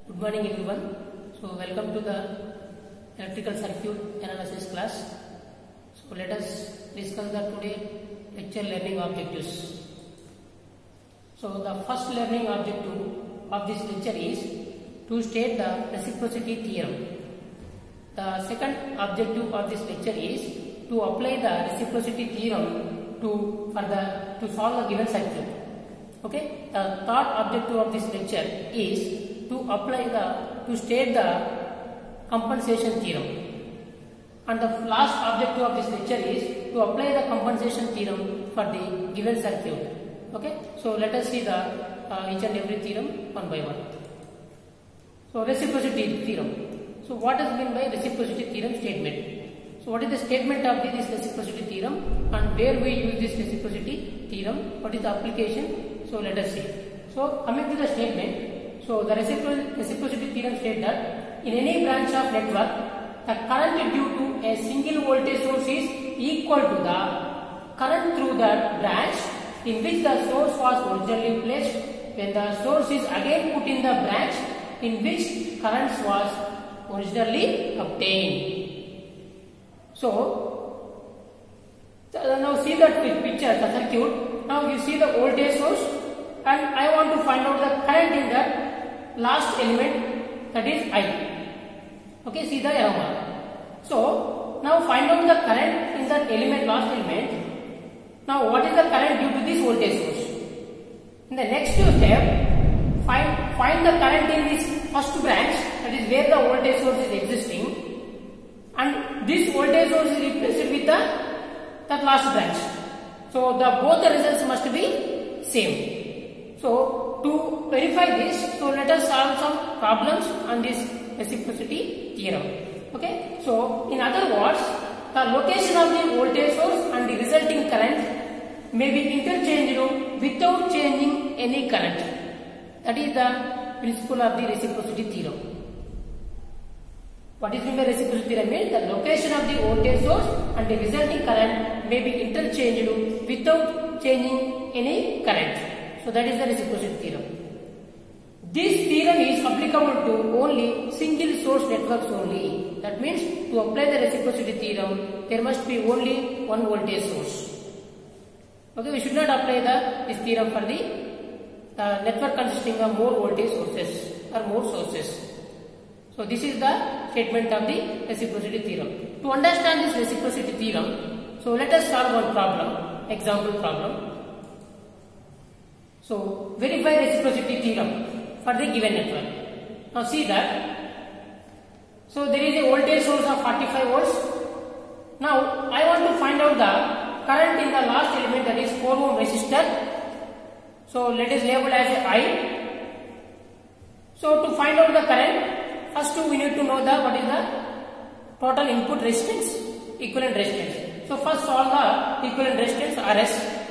Good morning everyone. So welcome to the electrical circuit analysis class. So let us discuss the today lecture learning objectives. So the first learning objective of this lecture is to state the reciprocity theorem. The second objective of this lecture is to apply the reciprocity theorem to solve the given circuit. Okay. The third objective of this lecture is to state the compensation theorem, and the last objective of this lecture is to apply the compensation theorem for the given circuit. Okay, so let us see the each and every theorem one by one. So reciprocity theorem. So what is meant by reciprocity theorem statement? So what is the statement of this reciprocity theorem, and where we use this reciprocity theorem? What is the application? So let us see. So coming to the statement. So the reciprocity theorem states that in any branch of network, the current due to a single voltage source is equal to the current through that branch in which the source was originally placed when the source is again put in the branch in which current was originally obtained. So now see that picture, the circuit. Now you see the voltage source, and I want to find out the current in that last element, that is I. Okay, see the arrow mark. So now find out the current in that element, last element. Now what is the current due to this voltage source? In the next step, find the current in this first branch, that is where the voltage source is existing, and this voltage source is replaced with that last branch. So both the results must be same. So to verify this, so let us solve some problems on this reciprocity theorem. Okay. So in other words, the location of the voltage source and the resulting current may be interchanged without changing any current. That is the principle of the reciprocity theorem. What is meant by reciprocity theorem? Means the location of the voltage source and the resulting current may be interchanged without changing any current. So that is the reciprocity theorem. This theorem is applicable to only single source networks only. That means to apply the reciprocity theorem, there must be only one voltage source. Okay, we should not apply this theorem for the network consisting of more voltage sources or more sources. So this is the statement of the reciprocity theorem. To understand this reciprocity theorem, so let us solve one problem, example problem. So verify reciprocity theorem for the given network. Now see that. So there is a voltage source of 45 volts. Now I want to find out the current in the last element, that is 4 ohm resistor. So let us label as I. So to find out the current, first we need to know what is the total input resistance, equivalent resistance. So first solve the equivalent resistance RS.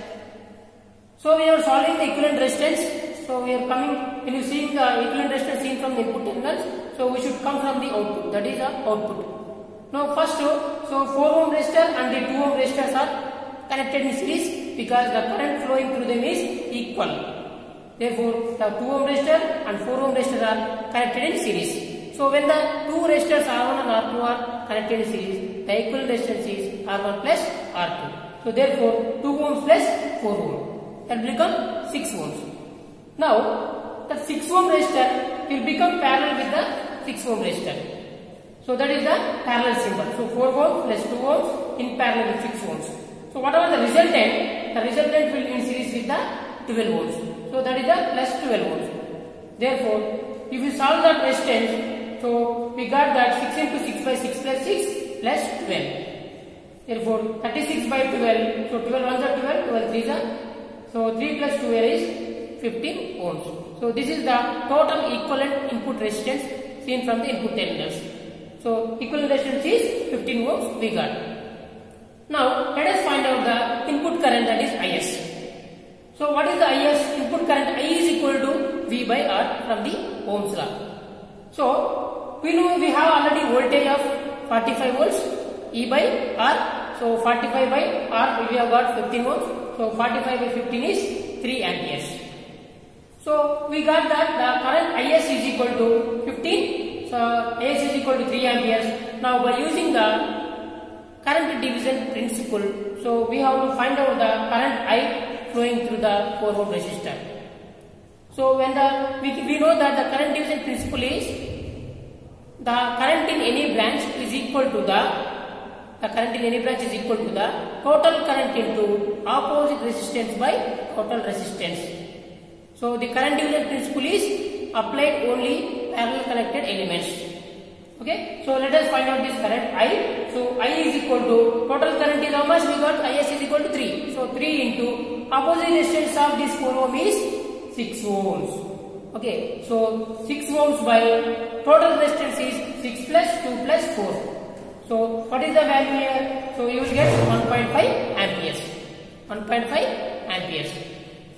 So we are solving the equivalent resistance. So we are coming, when you see the equivalent resistance seen from the input terminals, so we should come from the output, that is the output. Now first, so 4 ohm resistor and the 2 ohm resistors are connected in series because the current flowing through them is equal. Therefore, the 2 ohm resistor and 4 ohm resistor are connected in series. So when the two resistors R1 and R2 are connected in series, the equivalent resistance is R1 plus R2. So therefore, 2 ohms plus 4 ohm. That will become 6 ohms. Now, the 6 ohm resistor will become parallel with the 6 ohm resistor. So that is the parallel symbol. So 4 ohms plus 2 ohms in parallel with 6 ohms. So whatever the resultant will be in series with the 12 ohms. So that is the plus 12 ohms. Therefore, if you solve that resistance, so we got that 6 into 6 by 6 plus 6 plus 12. Therefore, 36 by 12. So 12 ones are 12, 12 threes are. So 3 plus 2 is 15 ohms. So this is the total equivalent input resistance seen from the input terminals. So equivalent resistance is 15 ohms we got. Now let us find out the input current, that is Is. So what is the Is? Input current I is equal to V by R from the Ohm's law. So we know we have already voltage of 45 volts, E by R. So 45 by R we have got 15 ohms. So 45 by 15 is 3 amperes. So we got that the current Is is equal to Is is equal to 3 amperes. Now by using the current division principle, so we have to find out the current I flowing through the 4 ohm resistor. So when we know that the current division principle is the current in any branch is equal to the total current into opposite resistance by total resistance. So the current division principle is applied only parallel connected elements. Okay, so let us find out this current I. So I is equal to total current is how much? We got Is is equal to 3. So 3 into opposite resistance of this 4 ohm is 6 ohms. Okay, so 6 ohms by total resistance is 6 plus 2 plus 4. So what is the value here? So you will get 1.5 amperes. 1.5 amperes.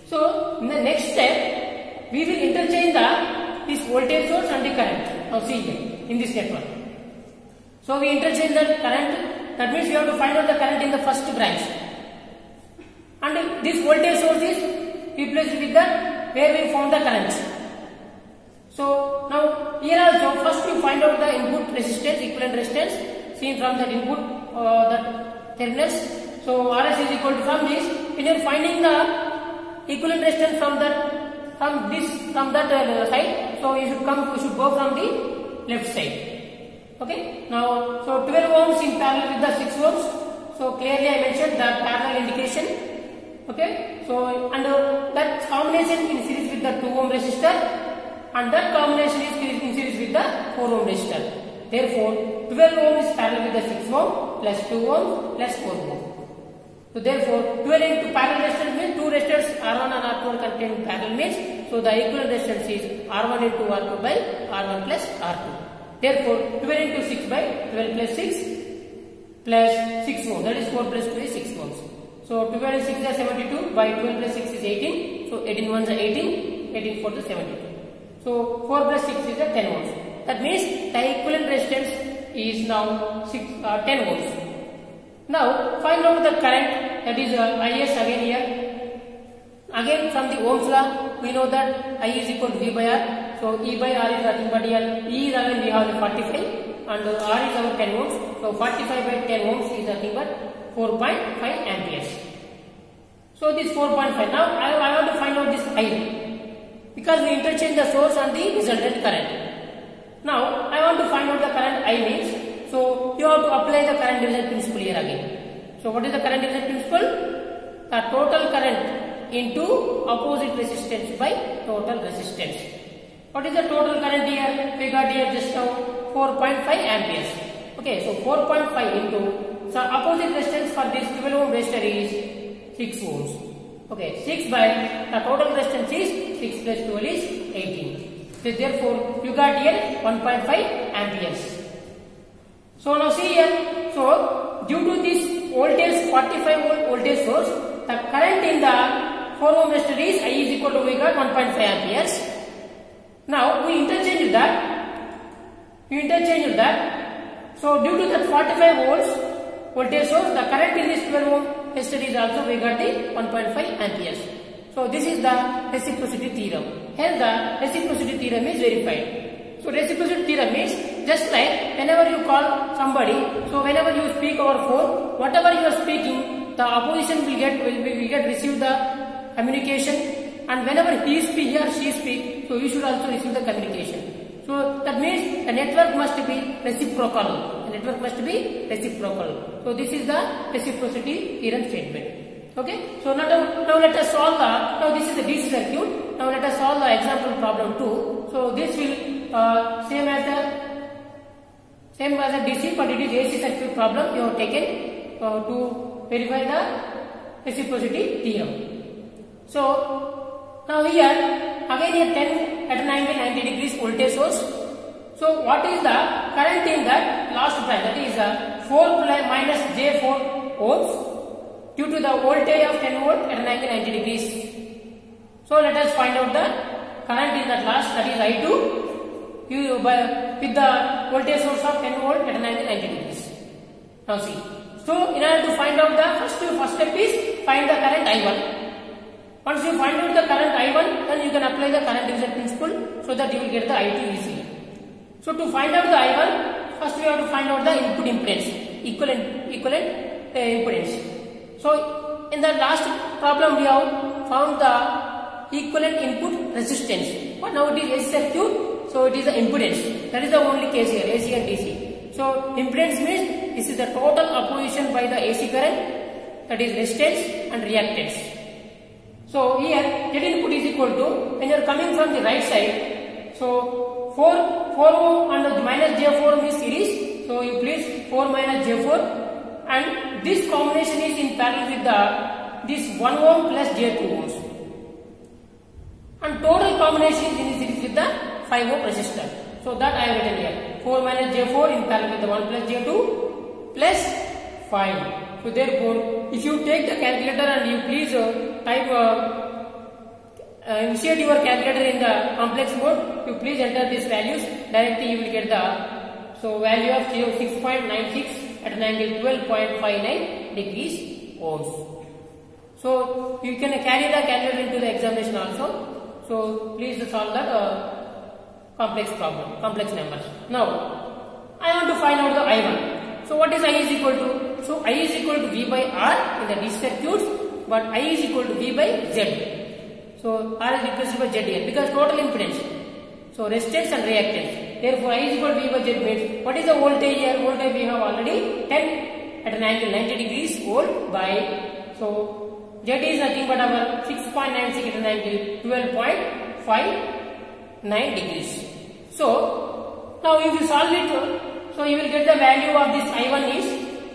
So in the next step, we will interchange this voltage source and the current. Now see here in this network. So we interchange the current. That means we have to find out the current in the first branch. And this voltage source is replaced with the where we found the current. So now here also first you find out the input resistance, equivalent resistance seen from that input that terminals. So Rs is equal to from this. When you are finding the equivalent resistance from that side, so you should go from the left side. Okay. Now so 12 ohms in parallel with the 6 ohms. So clearly I mentioned the parallel indication. Okay. So and that combination in series with the 2 ohm resistor, and that combination is in series with the 4 ohm resistor. Therefore 12 ohm is parallel with the 6 ohm plus 2 ohm plus 4 ohm. So therefore 12 into parallel resistance means 2 resistors R1 and R2 are contained in parallel means, so the equivalent resistance is R1 into R2 by R1 plus R2. Therefore 12 into 6 by 12 plus 6 plus 6 ohm, that is 4 plus 2 is 6 ohms. So 12 and 6 are 72, by 12 plus 6 is 18, so 18 ones are 18, 18 4 is 72. So 4 plus 6 is 10 ohms. That means the equivalent resistance is now 10 ohms. Now find out the current, that is Is again here. Again from the Ohm's law we know that I is equal to V by R. So E by R is nothing but here. E is again we have 45 and R is our 10 ohms. So 45 by 10 ohms is nothing but 4.5 amperes. So this 4.5. Now I want to find out this I, because we interchange the source and the resultant current. Now I want to find out the current I means, so you have to apply the current division principle here again. So what is the current division principle? The total current into opposite resistance by total resistance. What is the total current here? We got here just now 4.5 amperes. Okay, so 4.5 into, so opposite resistance for this 12 ohm resistor is 6 ohms. Okay, 6 by the total resistance is 6 plus 12 is 18. So therefore you got here 1.5 amperes. So now see here, so due to this voltage 45 volt voltage source, the current in the 4 ohm resistor is I is equal to, we got 1.5 amperes. Now we interchange that. So due to that 45 volts voltage source, the current in this 12 ohm resistor is also, we got the 1.5 amperes. So this is the reciprocity theorem. Hence the reciprocity theorem is verified. So reciprocity theorem means just like whenever you call somebody, so whenever you speak over phone, whatever you are speaking, the opposition will get receive the communication, and whenever he or she speak, so you should also receive the communication. So that means the network must be reciprocal. So this is the reciprocity theorem statement. Okay. So now let us solve now this is the DC circuit. Now let us solve the example problem 2. So this will same as a DC, but it is AC circuit problem you have taken to verify the reciprocity theorem. So now here again 10 at an angle 90 degrees voltage source. So what is the current in that last branch? That is 4 minus J4 ohms due to the voltage of 10 volt at an angle 90 degrees. So let us find out the current in that last, that is I2 with the voltage source of 10 volt at an angle 90 degrees. Now see. So in order to find out the first step is find the current I1. Once you find out the current I1, then you can apply the current division principle so that you will get the I2 easily. So to find out the I1, first we have to find out the input impedance, equivalent impedance. So in the last problem we have found the equivalent input resistance, but now it is AC circuit, so it is the impedance. That is the only case here, AC and DC. So impedance means this is the total opposition by the AC current, that is resistance and reactance. So here Z input is equal to, when you are coming from the right side, so 4 ohm and minus J4 means series, so you place 4 minus J4, and this combination is in parallel with this 1 ohm plus J2 ohms, and total combination is in series with the 5 ohm resistor. So that I have written here, 4 minus J4 in parallel with the 1 plus J2 plus 5. So therefore, if you take the calculator and you please type initiate your calculator in the complex mode, you please enter these values, directly you will get the value of 6.96 at an angle 12.59 degrees ohms. So you can carry the calculator into the examination also. So please solve that complex problem, complex numbers. Now I want to find out the I1. So what is I is equal to? So I is equal to V by R in the DC circuits, but I is equal to V by Z. So R is replaced by Z here because total impedance. So resistance and reactance. Therefore I is equal to V by Z means, what is the voltage here? Voltage we have already 10 at an angle 90 degrees volt by, so Z is nothing but our 6.96 at an angle 12.59 degrees. So now if you solve it, so you will get the value of this I1 is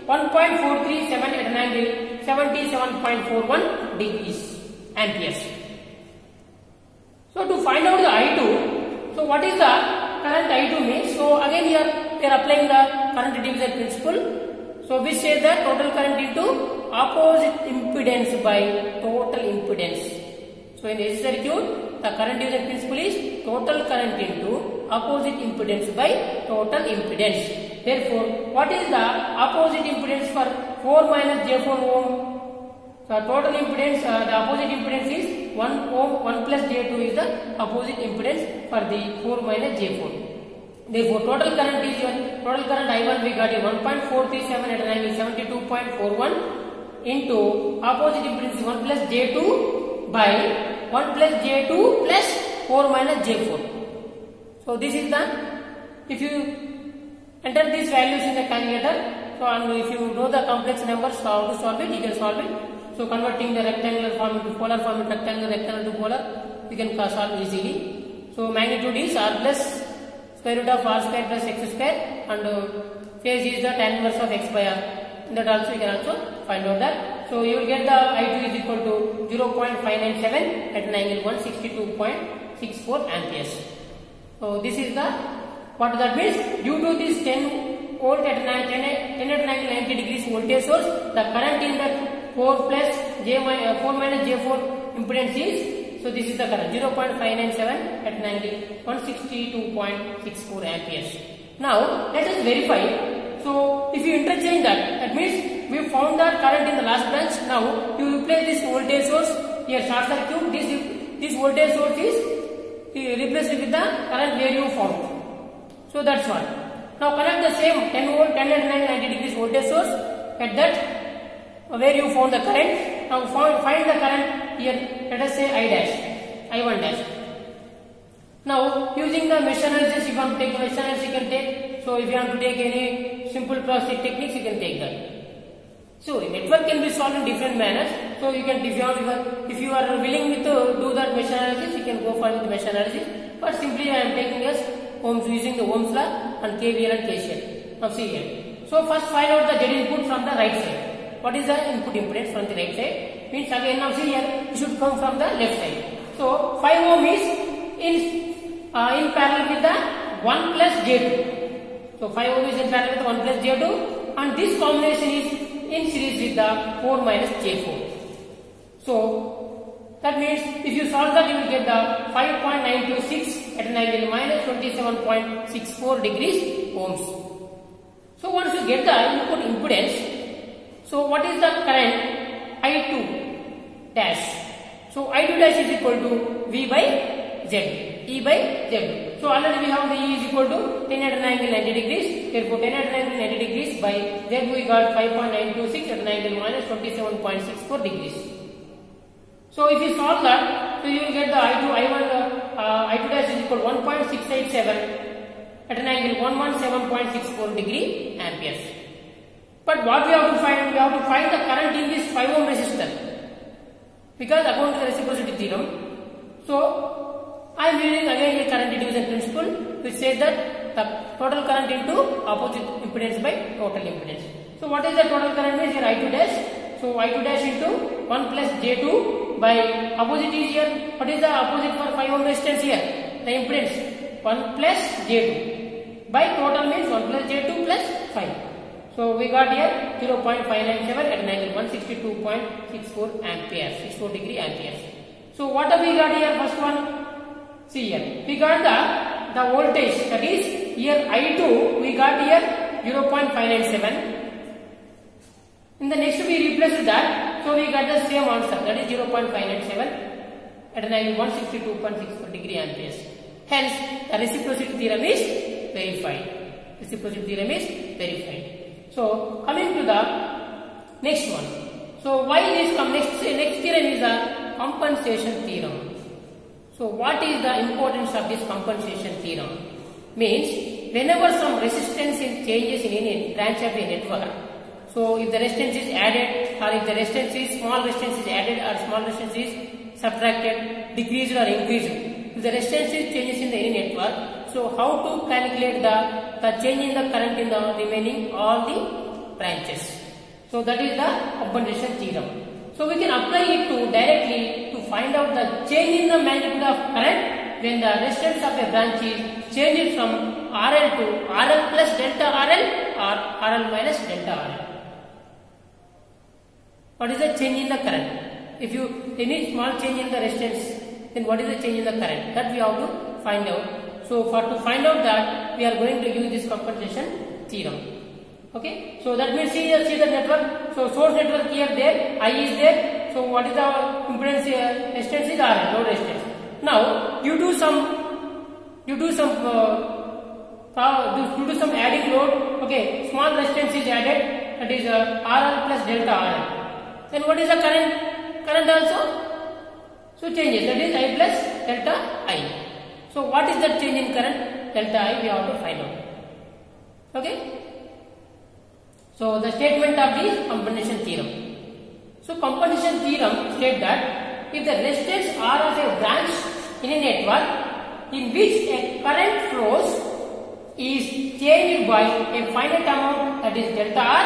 1.437 at an angle 77.41 degrees amperes. So to find out the I2, so what is the current I2 means? So again here we are applying the current division principle. So we say that total current into opposite impedance by total impedance. So in AC circuit, the current division principle is total current into opposite impedance by total impedance. Therefore, what is the opposite impedance for 4 minus J4 ohm? So total impedance, the opposite impedance is 1 ohm, 1 plus J2 is the opposite impedance for the 4 minus J4. Therefore, total current I1 we got 1.437 at an angle 72.41 into opposite impedance 1 plus J2 by 1 plus J2 plus 4 minus J4. So this is the, if you enter these values in the calculator, so and if you know the complex numbers how to solve it, you can solve it. So converting the rectangular form into polar form, rectangle to polar, you can solve easily. So magnitude is R plus square root of R square plus X square, and phase is the tan inverse of X by R. That also you can also find out that. So you will get the I2 is equal to 0.597 at an angle 162.64 amperes. So this is the, what that means, due to this 10 volt at an angle 90 degrees voltage source, the current in the 4 minus J4 impedance is, so this is the current 0.597 at an angle 162.64 amperes. Now let us verify. So if you interchange that means we found the current in the last branch. Now you replace this voltage source here, short circuit. This voltage source is replaced with the current where you found. So that's one. Now connect the same 10 volt, 10 at 90 degrees voltage source at that where you found the current. Now find the current here. Let us say I1 dash. Now using the mesh analysis, you can take mesh analysis. You can take. So if you want to take any simple process techniques, you can take that. So network can be solved in different manners. So you can, if you are willing to do that mesh analysis, you can go for with mesh analysis. But simply I am taking as Ohms, using the Ohm's law and KVL and KCL. Now see here. So first find out the Z input from the right side. What is the input impedance from the right side? Means again now see here, it should come from the left side. So 5 ohm is in parallel with the 1 plus J2. So 5 ohm is in parallel with 1 plus J2, and this combination is in series with the 4 minus J4. So that means if you solve that, you will get the 5.926 at an angle minus 27.64 degrees ohms. So once you get the input impedance, so what is the current? I2 dash. So I2 dash is equal to V by Z, E by Z. So already we have the E is equal to tan at an angle 90 degrees. Therefore, tan at an angle 90 degrees by then we got 5.926 at an angle minus 27.64 degrees. So if you solve that, so you will get the I2 dash is equal to 1.687 at an angle 117.64 degree amperes. But what we have to find? We have to find the current in this 5 ohm resistor, because according to the reciprocity theorem. So I am using again a current division principle, which says that the total current into opposite impedance by total impedance. So what is the total current means here? I2 dash. So I2 dash into 1 plus J2 by opposite is here. What is the opposite for 5 ohm resistance here? The impedance 1 plus J2 by total means 1 plus J2 plus 5. So we got here 0.597 at an angle 162.64 amperes, 64 degree amperes. So what have we got here? First one, see here, we got the voltage, that is here I2 we got here 0.597. In the next we replace that, so we got the same answer, that is 0.597 at an angle 162.64 degree amperes. Hence the reciprocity theorem is verified. Reciprocity theorem is verified. So coming to the next one. So why this next theorem is the compensation theorem. So what is the importance of this compensation theorem? Means whenever some resistance changes in any branch of a network, so if the resistance is added, or if the resistance is small resistance is added or small resistance is subtracted, decreased or increased, if the resistance changes in the any network, so how to calculate the change in the current in the remaining all the branches? So that is the compensation theorem. So we can apply it to directly to find out the change in the magnitude of current when the resistance of a branch is changed from RL to RL plus delta RL or RL minus delta RL. What is the change in the current? If you any small change in the resistance, then what is the change in the current? That we have to find out. So to find out that, we are going to use this compensation theorem. Okay. So that means see the network. So source network here there, I is there. So what is our impedance here? Resistance is RL, load resistance. Now due to some adding load, okay, small resistance is added, that is RL plus delta RL. Then what is the current? Current also so changes, that is I plus delta I. So what is that change in current? Delta I we have to find out. Okay. So the statement of the compensation theorem. So compensation theorem states that if the resistance R of a branch in a network in which a current flows is changed by a finite amount, that is delta R,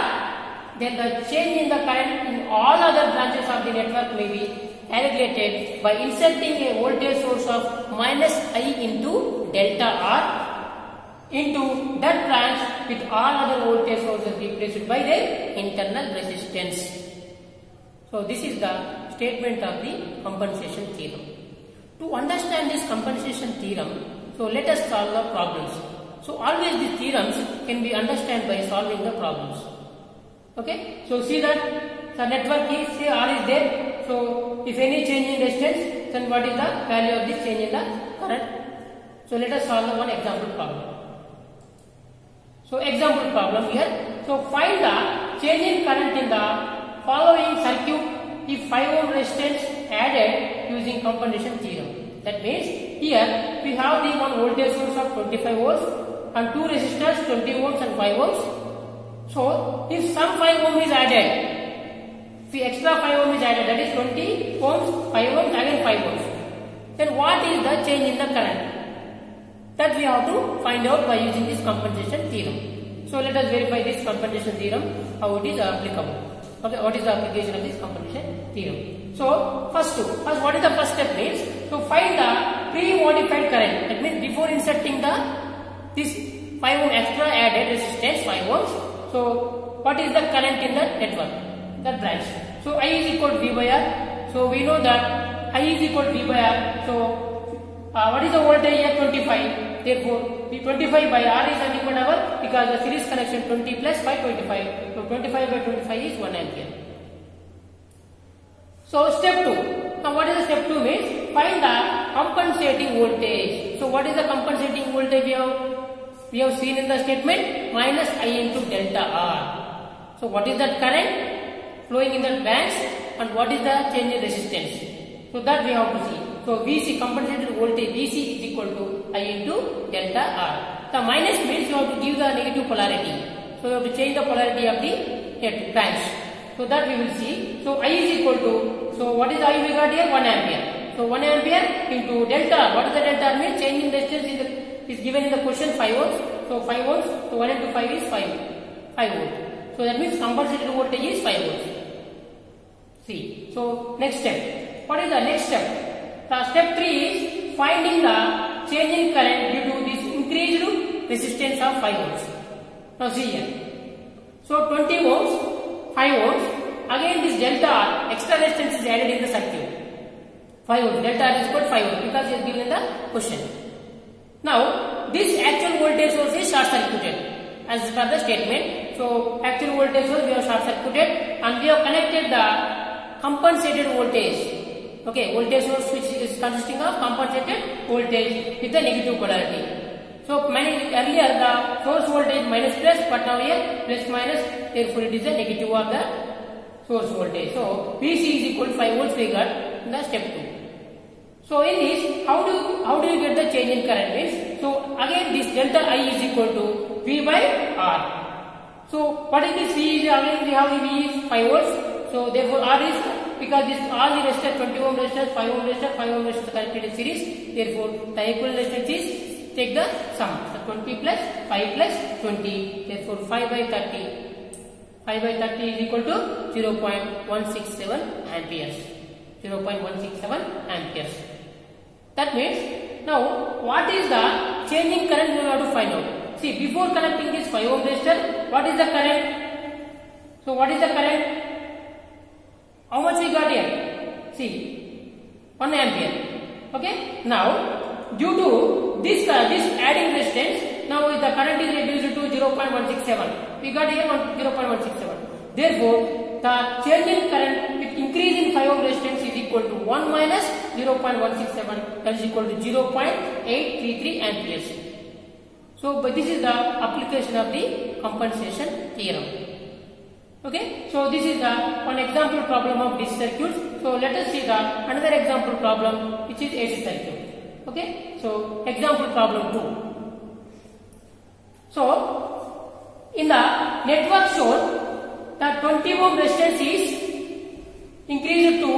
then the change in the current in all other branches of the network may be calculated by inserting a voltage source of minus I into delta R into that branch with all other voltage sources replaced by their internal resistance. So this is the statement of the compensation theorem. To understand this compensation theorem, so let us solve the problems. So always these theorems can be understood by solving the problems. Okay. So see that the network is, say R is there. So if any change in resistance, then what is the value of this change in the current? So let us solve one example problem. So example problem here. So find the change in current in the following circuit if 5 ohm resistance added using compensation theorem. That means here we have the one voltage source of 25 volts and two resistors 20 ohms and 5 ohms. So if some 5 ohm is added, if the extra 5 ohm is added, that is 20 ohms, 5 ohms, again 5 ohms, then what is the change in the current? That we have to find out by using this compensation theorem. So let us verify this compensation theorem, how it is applicable. Okay, what is the application of this compensation theorem? So first what is the first step means? So find the pre-modified current. That means before inserting this 5 ohm extra added resistance 5 ohms. So what is the current in the network, that branch? So I is equal to V by R. So we know that I is equal to V by R. So what is the voltage here? 25. Therefore V25 by R is unequal because the series connection 20 plus 5 25. So 25 by 25 is 1 ampere. So step 2. Now what is the step 2 means? Find the compensating voltage. So what is the compensating voltage we have seen in the statement? Minus I into delta R. So what is that current flowing in the bands and what is the change in resistance? So that we have to see. So VC, compensated voltage VC is equal to I into delta R. The minus means you have to give the negative polarity. So you have to change the polarity of the branch. So that we will see. So I is equal to, so what is I we got here? 1 ampere. So 1 ampere into delta R. What is the delta R means? Change in resistance is given in the question 5 volts. So 5 volts. So 1 into 5 is 5 volts. So that means compensated voltage is 5 volts. See. So next step. What is the next step? The step 3 is finding the change in current due to this increased resistance of 5 volts. Now see here. So 20 ohms, 5 volts. Again this delta R, extra resistance is added in the circuit. 5 volts. Delta R is equal to 5 volts because it is given in the question. Now this actual voltage source is short circuited as per the statement. So actual voltage source we have short circuited and we have connected the compensated voltage. Okay, voltage source which is consisting of compensated voltage with a negative polarity. So earlier the source voltage minus plus, but now here plus minus, therefore it is a negative of the source voltage. So VC is equal to 5 volts we got in the step 2. So in this, how do you get the change in current means? So again this delta I is equal to V by R. So what is this V is? Again we have V is 5 volts. So therefore R is, because this all the resistors 20 ohm resistors, 5 ohm resistors, 5 ohm resistors connected in series. Therefore the equivalent resistance is, take the sum. So 20 plus 5 plus 20. Therefore 5 by 30. 5 by 30 is equal to 0.167 amperes. 0.167 amperes. That means, now what is the changing current we have to find out? See, before connecting this 5 ohm resistor, what is the current? So what is the current? How much we got here? See, 1 ampere. Okay. Now, due to this adding resistance, now the current is reduced to 0.167. We got here 0.167. Therefore, the change in current with increase in 5 ohm resistance is equal to 1 minus 0.167, that is equal to 0.833 amperes. So, but this is the application of the compensation theorem. Okay, so this is the one example problem of DC circuits. So let us see the another example problem which is AC circuit. Okay, so example problem 2. So in the network shown, the 20 ohm resistance is increased to,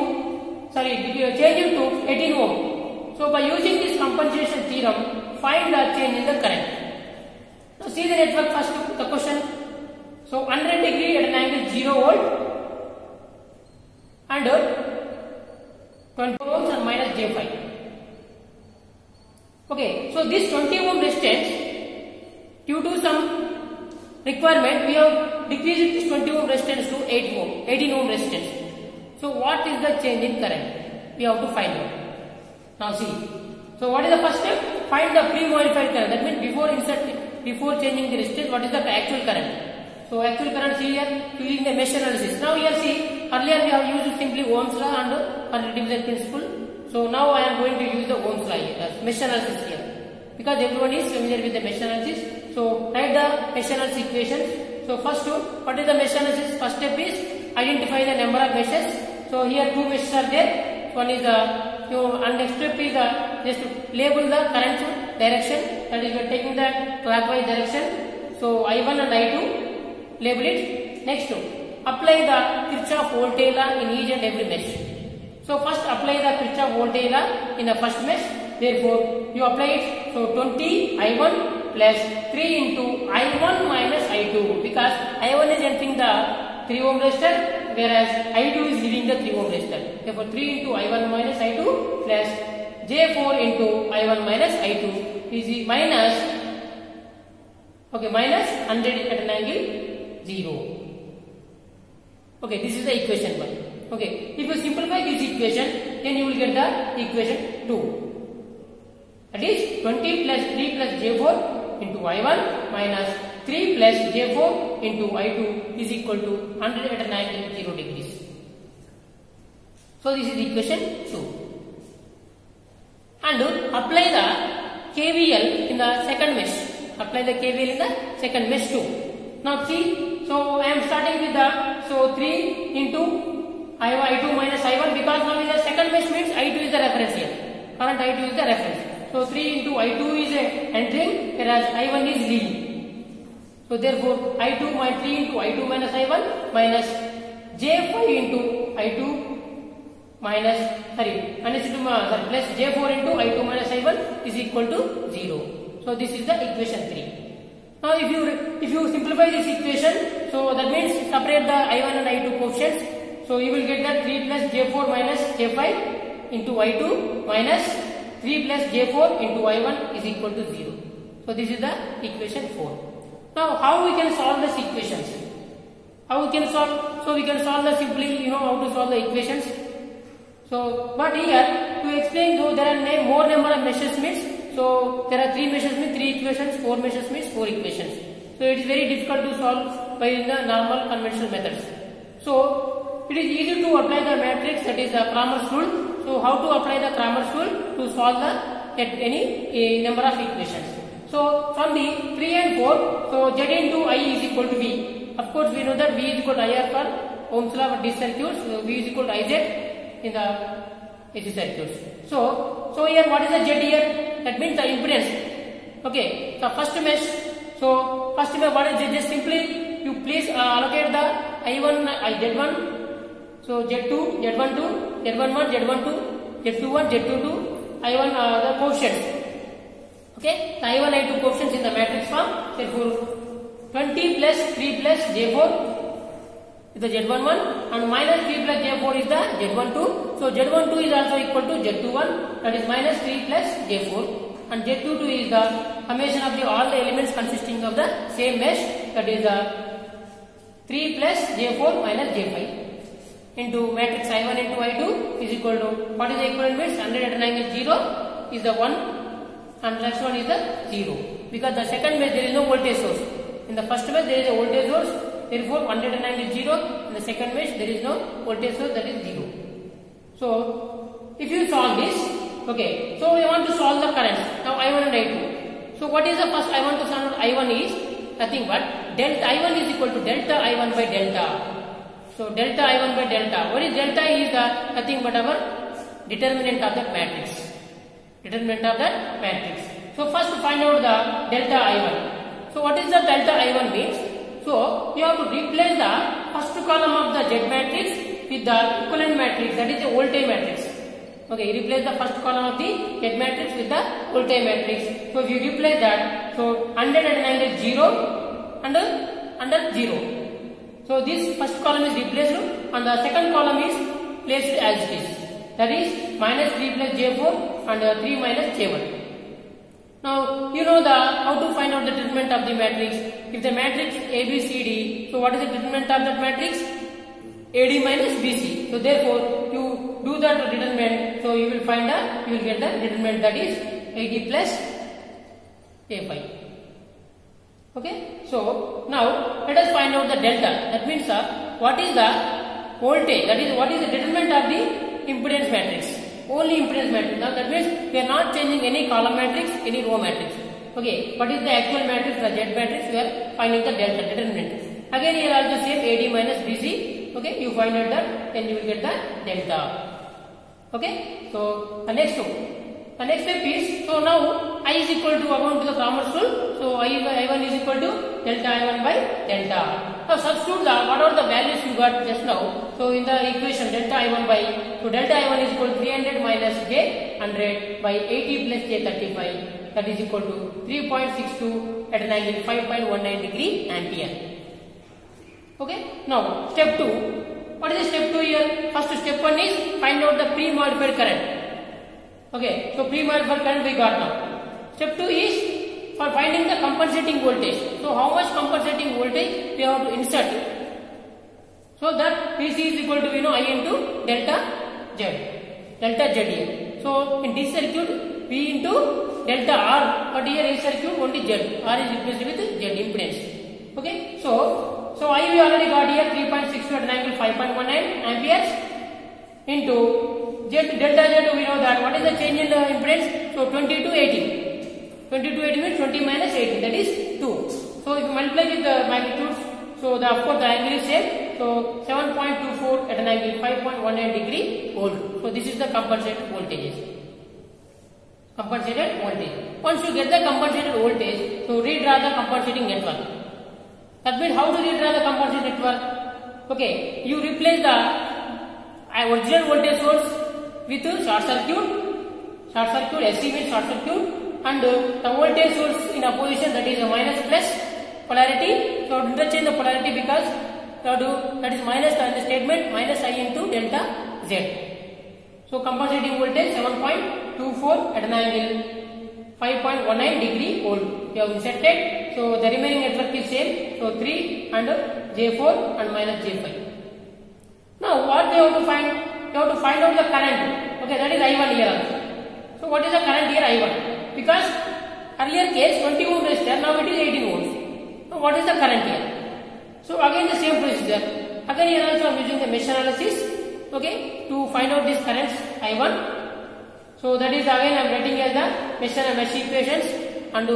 changed to 18 ohm. So by using this compensation theorem, find the change in the current. Now see the network first, the question. So 100 degree at an angle 0 volt and 20 ohms and minus J5. Okay, so this 20 ohm resistance, due to some requirement, we have decreased this 20 ohm resistance to 18 ohm resistance. So what is the change in current? We have to find out. Now see. So what is the first step? Find the pre-modified current. That means before changing the resistance, what is the actual current? So actual current here using the mesh analysis. Now here see, earlier we have used simply Ohm's law and current division principle. So now I am going to use the Ohm's law as mesh analysis here, because everyone is familiar with the mesh analysis. So write the mesh analysis equations. So first, what is the mesh analysis? First step is identify the number of meshes. So here 2 meshes are there. One is and next step is just label the current direction. That is, we are taking the clockwise direction. So I1 and I2. Label it. Next, apply the Kirchhoff voltage law in each and every mesh. So first apply the Kirchhoff voltage law in the first mesh. Therefore, you apply it. So 20 I1 plus 3 into I1 minus I2, because I1 is entering the 3 ohm resistor, whereas I2 is leaving the 3 ohm resistor. Therefore, 3 into I1 minus I2 plus J4 into I1 minus I2 is minus 100 at an angle 0. Okay, this is the equation 1. Okay, if you simplify this equation, then you will get the equation 2. That is 20 plus 3 plus J4 into I1 minus 3 plus J4 into I2 is equal to 100 at an angle 0 degrees. So this is equation 2. And apply the KVL in the second mesh. Apply the KVL in the second mesh too. Now see, so I am starting with the 3 into I2 minus I1, because now in the second mesh means I2 is the reference here. Current I2 is the reference. So 3 into I2 is entering, whereas I1 is leaving. So therefore I2 minus 3 into I2 minus I1 minus J5 into I2 minus plus J4 into I2 minus I1 is equal to 0. So this is the equation 3. Now if you simplify this equation, so that means separate the I1 and I2 coefficients. So you will get that 3 plus J4 minus J5 into I2 minus 3 plus J4 into I1 is equal to 0. So this is the equation 4. Now how we can solve these equations? How we can solve? So we can solve the simply, how to solve the equations. So but here to explain, though there are more number of meshes means, so there are 3 meshes means 3 equations, 4 meshes means 4 equations. So it is very difficult to solve by the normal conventional methods. So it is easy to apply the matrix, that is the Cramer's rule. So how to apply the Cramer's rule to solve any number of equations? So from the 3 and 4, so Z into I is equal to V. Of course we know that V is equal to IR for Ohm's law for DC circuits. So V is equal to IZ in the AC circuits. So here what is the Z here? That means the impedance. Okay. So first mesh. So first mesh, what is Z? Just simply you please allocate the I1, Z1. So Z2, Z12, Z11, Z12, Z21, Z22, I1 the coefficients. Okay, the I1, I2 coefficients in the matrix form. Therefore 20 plus 3 plus J4 is the Z11 and minus 3 plus J4 is the Z12. So Z12 is also equal to Z21, that is minus 3 plus J4, and Z22 is the summation of all the elements consisting of the same mesh, that is 3 plus J4 minus J5 into matrix I1 into I2 is equal to, what is the equivalent bits? 100 at an angle 0 is the 1 and next one is the 0, because the second mesh there is no voltage source. In the first mesh there is a voltage source, therefore 100 at an angle 0. In the second mesh there is no voltage source, that is 0. So if you solve this, okay, so we want to solve the currents. Now I1 and I2. So what is the first I want to solve? I1 is nothing but delta I1 is equal to delta I1 by delta. So delta I1 by delta. What is delta? Is the nothing but our determinant of that matrix. Determinant of that matrix. So first find out the delta I1. So what is the delta I1 means? So you have to replace the first column of the Z matrix with the equivalent matrix, that is the voltage matrix. Okay, replace the first column of the Z matrix with the voltage matrix. So if you replace that, so 100 at an angle 0 under 0. So this first column is replaced and the second column is placed as it is. That is minus 3 plus J4 and 3 minus J1. Now you know how to find out the determinant of the matrix. If the matrix ABCD, so what is the determinant of that matrix? AD minus BC. So therefore you do that determinant, so you will get the determinant, that is AD plus A5. Okay, so now let us find out the delta. That means what is the voltage, that is what is the determinant of the impedance matrix. Only impedance matrix. Now that means we are not changing any column matrix, any row matrix. Okay, what is the actual matrix, the Z matrix? We are finding the delta determinant. Again here also same AD minus BC. Okay, you find out that, then you will get the delta. Okay, so the next step is, so now I is equal to, according to the Cramer's rule, so I1 is equal to delta I1 by delta. Now substitute whatever the values you got just now. So in the equation delta I1 by, so delta I1 is equal to 300 minus J100 by 80 plus J35, that is equal to 3.62 at an angle 5.19 degree ampere. Okay, now step 2. What is the step 2 here? First step 1 is find out the pre-modified current. Okay, so pre-modified current we got now. Step 2 is for finding the compensating voltage. So how much compensating voltage we have to insert? So that PC is equal to I into delta Z here. So in this circuit V into delta R, but here in circuit only Z. R is replaced with Z impedance. Okay, so I we already got here 3.62 at an angle 5.19 amperes. into delta Z, we know that what is the change in the impedance? So 20 to 80. 20 to 80 means 20 minus 80, that is 2. So if you multiply with the magnitudes, so of course the angle is same. So 7.24 at an angle 5.19 degree volt. So this is the compensated voltages. Compensated voltage. Once you get the compensated voltage, so redraw the compensating network. That means how to redraw the compensated network? Okay, you replace the original voltage source with short circuit. Short circuit, SC means short circuit, and the voltage source in opposition, that is a minus plus polarity. So interchange the polarity because that is minus in the statement, minus I into delta Z. So compensating voltage 7.24 at an angle 5.19 degree volt. We have inserted. So the remaining network is same. So 3 and J4 and minus J5. Now what they have to find? They have to find out the current. Okay, that is I1 here also. So what is the current here? I1. Because earlier case 20 ohm resistor, now it is 18 ohms. So what is the current here? So again the same procedure. Again here also I am using the mesh analysis, okay, to find out this currents I1. So that is again I am writing as the mesh equations and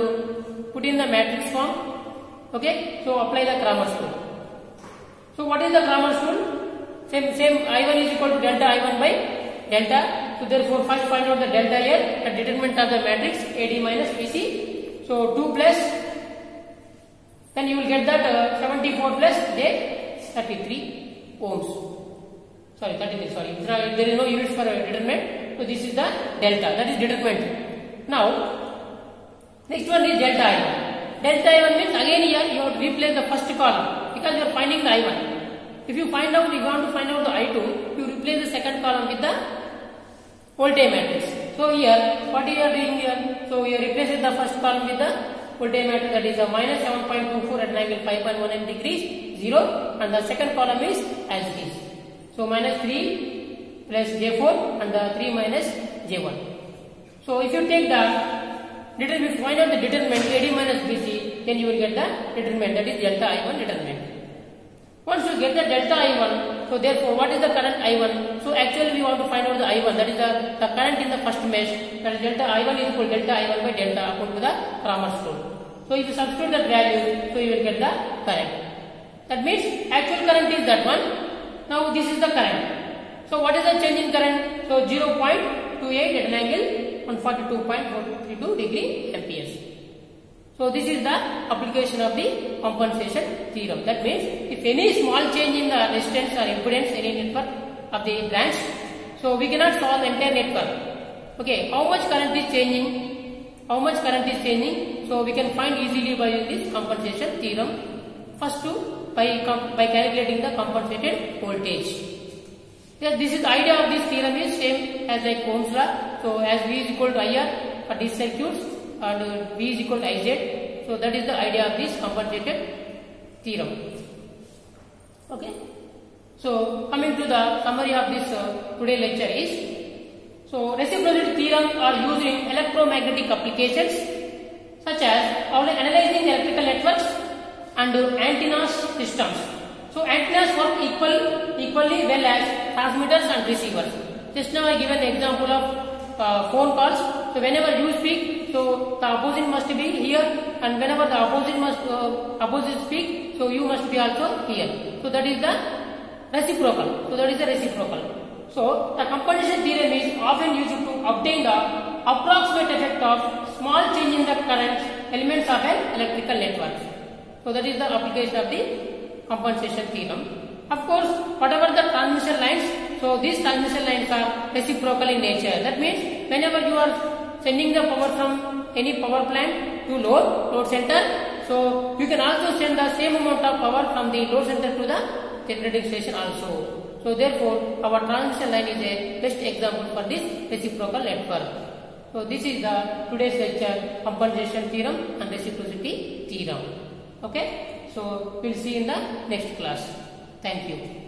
put in the matrix form. Okay, so apply the Cramer's rule. So what is the Cramer's rule? Same I1 is equal to delta I1 by delta. So therefore first find out the delta here, the determinant of the matrix AD minus BC. So 2 plus, then you will get that 74 plus J 33 ohms. Sorry, 33. Sorry, there is no units for determinant. So this is the delta, that is determinant. Now next one is delta I1. Delta I1 means again here you have to replace the first column because you are finding the I1. If you want to find out the I2, you replace the second column with the voltage matrix. So here, what you are doing here? So you are replacing the first column with the voltage matrix, that is a minus 7.24 at an angle 5.19 degrees 0, and the second column is as it is. So minus 3 plus J4 and the 3 minus J1. So if you take the determinant, find out the determinant AD minus BC, then you will get the determinant, that is delta I1 determinant. Once you get the delta I1, so therefore what is the current I1? So actually we want to find out the I1, that is the current in the first mesh, that is delta I1 is equal to delta I1 by delta according to the Cramer's rule. So if you substitute that value, so you will get the current. That means actual current is that one. Now this is the current. So what is the change in current? So 0.28 at an angle 142.432 degree amperes. So this is the application of the compensation theorem. That means if any small change in the resistance or impedance any network of the branch, so we cannot solve the entire network. Okay, how much current is changing? How much current is changing? So we can find easily by this compensation theorem. First by calculating the compensated voltage. Yes, this is the idea of this theorem is same as like Ohm's law. So as V is equal to IR for these circuits, and V is equal to IZ. So that is the idea of this compensated theorem. Okay. So coming to the summary of this today lecture is, so reciprocity theorem are used in electromagnetic applications such as analyzing electrical networks and antennas systems. So antennas work equally well as transmitters and receivers. Just now I given an example of phone calls. So whenever you speak, so the opposite must be here, and whenever the opposite speak, so you must be also here. So that is the reciprocal. So the compensation theorem is often used to obtain the approximate effect of small change in the current elements of an electrical network. So that is the application of the compensation theorem. Of course, whatever the transmission lines, so these transmission lines are reciprocal in nature. That means whenever you are sending the power from any power plant to load center, so you can also send the same amount of power from the load center to the generating station also. So therefore, our transmission line is a best example for this reciprocal network. So this is the today's lecture, compensation theorem and reciprocity theorem. Okay, so we'll see in the next class. Thank you.